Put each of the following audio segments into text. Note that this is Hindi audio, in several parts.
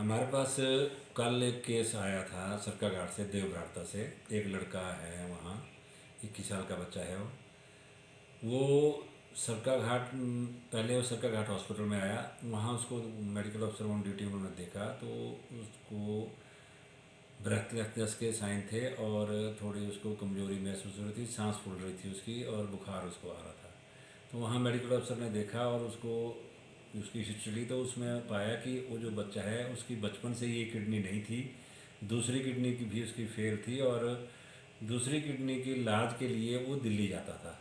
हमारे पास कल एक केस आया था सरकाघाट से, देवभ्राता से। एक लड़का है वहाँ, 21 साल का बच्चा है वो सरकाघाट। पहले वो सरकाघाट हॉस्पिटल में आया। वहाँ उसको मेडिकल अफसर ऑन ड्यूटी उन्होंने देखा तो उसको ब्रेथलेसनेस के साइन थे और थोड़ी उसको कमजोरी महसूस हो रही थी, सांस फूल रही थी उसकी और बुखार उसको आ रहा था। तो वहाँ मेडिकल अफसर ने देखा और उसको उसकी हिस्ट्री तो उसमें पाया कि वो जो बच्चा है उसकी बचपन से ये किडनी नहीं थी, दूसरी किडनी की भी उसकी फेल थी और दूसरी किडनी की इलाज के लिए वो दिल्ली जाता था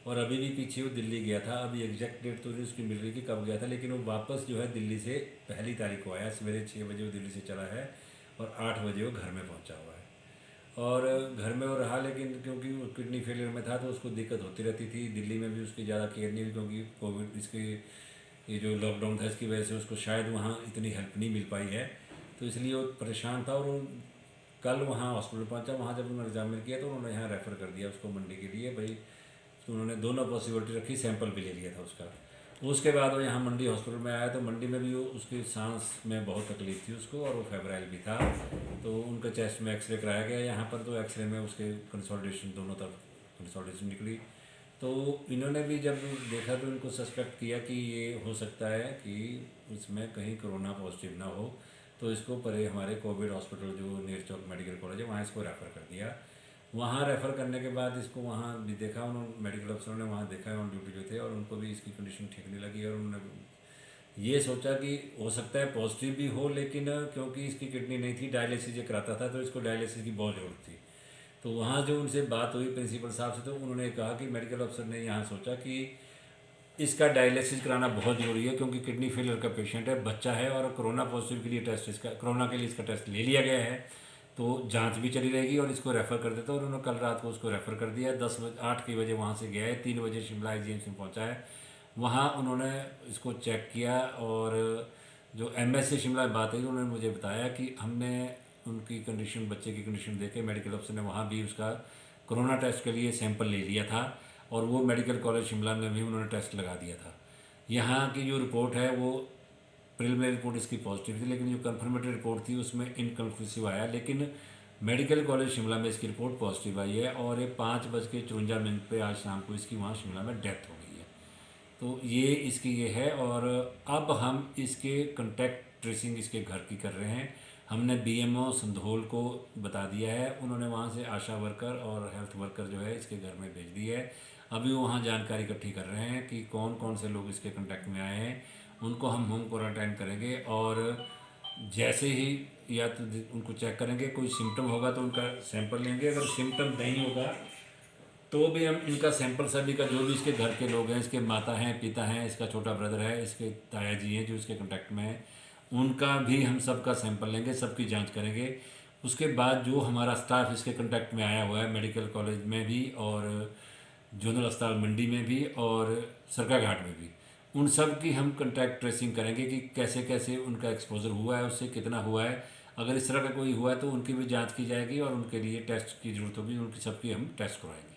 और अभी भी पीछे वो दिल्ली गया था। अभी एग्जैक्ट डेट तो नहीं उसकी मिल रही कि कब गया था, लेकिन वो वापस जो है दिल्ली से 1 तारीख को आया। सवेरे 6 बजे वो दिल्ली से चला है और 8 बजे वो घर में पहुंचा हुआ है। और घर में वो रहा, लेकिन क्योंकि वो किडनी फेलियर में था तो उसको दिक्कत होती रहती थी। दिल्ली में भी उसकी ज़्यादा केयर नहीं हुई क्योंकि कोविड इसके ये जो लॉकडाउन था इसकी वजह से उसको शायद वहाँ इतनी हेल्प नहीं मिल पाई है, तो इसलिए वो परेशान था। और वो कल वहाँ हॉस्पिटल पहुँचा। वहाँ जब उन्होंने एग्जामिन किया तो उन्होंने यहाँ रेफ़र कर दिया उसको मंडी के लिए भाई। तो उन्होंने दोनों पॉसिबिलिटी रखी, सैंपल भी ले लिया था उसका। उसके बाद वो यहाँ मंडी हॉस्पिटल में आया तो मंडी में भी वो उसकी सांस में बहुत तकलीफ थी उसको और वो फेब्राइल भी था। तो उनका चेस्ट में एक्सरे कराया गया यहाँ पर, तो एक्सरे में उसके कंसोलिडेशन दोनों तरफ कंसोलिडेशन निकली। तो इन्होंने भी जब देखा तो इनको सस्पेक्ट किया कि ये हो सकता है कि इसमें कहीं कोरोना पॉजिटिव ना हो, तो इसको परे हमारे कोविड हॉस्पिटल जो नेर चौक मेडिकल कॉलेज है वहाँ इसको रेफ़र कर दिया। वहाँ रेफ़र करने के बाद इसको वहाँ भी देखा उन्होंने, मेडिकल अफसरों ने वहाँ देखा ऑन ड्यूटी जो थे, और उनको भी इसकी कंडीशन ठीक नहीं लगी और उन्होंने ये सोचा कि हो सकता है पॉजिटिव भी हो, लेकिन क्योंकि इसकी किडनी नहीं थी, डायलिसिस ये कराता था तो इसको डायलिसिस की बहुत ज़रूरत थी। तो वहाँ जो उनसे बात हुई प्रिंसिपल साहब से, तो उन्होंने कहा कि मेडिकल अफसर ने यहाँ सोचा कि इसका डायलिसिस कराना बहुत ज़रूरी है क्योंकि किडनी फेलियर का पेशेंट है, बच्चा है और कोरोना पॉजिटिव के लिए टेस्ट इसका, कोरोना के लिए इसका टेस्ट ले लिया गया है, तो जांच भी चली रहेगी और इसको रेफ़र कर देता। और उन्होंने कल रात को उसको रेफ़र कर दिया। 8 बजे वहाँ से गया है, 3 बजे शिमला IGMC में पहुँचा है। वहाँ उन्होंने इसको चेक किया और जो MS से शिमला में बात हुई उन्होंने मुझे बताया कि हमने उनकी कंडीशन, बच्चे की कंडीशन देख के मेडिकल अफसर ने वहाँ भी उसका कोरोना टेस्ट के लिए सैंपल ले लिया था और वो मेडिकल कॉलेज शिमला में भी उन्होंने टेस्ट लगा दिया था। यहाँ की जो रिपोर्ट है वो प्रिलिमिनरी रिपोर्ट इसकी पॉजिटिव थी, लेकिन जो कंफर्मेटरी रिपोर्ट थी उसमें इनकन्क्लूसिव आया। लेकिन मेडिकल कॉलेज शिमला में इसकी रिपोर्ट पॉजिटिव आई है और ये 5:54 पे आज शाम को इसकी वहाँ शिमला में डेथ हो गई है। तो ये इसकी ये है। और अब हम इसके कंटेक्ट ट्रेसिंग इसके घर की कर रहे हैं। हमने BMO संधोल को बता दिया है, उन्होंने वहाँ से आशा वर्कर और हेल्थ वर्कर जो है इसके घर में भेज दी है। अभी वो वहाँ जानकारी इकट्ठी कर रहे हैं कि कौन कौन से लोग इसके कांटेक्ट में आए हैं, उनको हम होम क्वारंटाइन करेंगे। और जैसे ही या तो उनको चेक करेंगे, कोई सिम्टम होगा तो उनका सैंपल लेंगे, अगर सिम्टम नहीं होगा तो भी हम इनका सैंपल सभी का, जो भी इसके घर के लोग हैं, इसके माता हैं, पिता हैं, इसका छोटा ब्रदर है, इसके ताया जी हैं जो इसके कांटेक्ट में हैं, उनका भी हम सबका सैंपल लेंगे, सबकी जांच करेंगे। उसके बाद जो हमारा स्टाफ इसके कांटेक्ट में आया हुआ है मेडिकल कॉलेज में भी और जोनल अस्पताल मंडी में भी और सरकाघाट में भी, उन सब की हम कंटैक्ट ट्रेसिंग करेंगे कि कैसे कैसे उनका एक्सपोजर हुआ है, उससे कितना हुआ है। अगर इस तरह का कोई हुआ है तो उनकी भी जांच की जाएगी और उनके लिए टेस्ट की ज़रूरत होगी, उनकी सबकी हम टेस्ट करवाएंगे।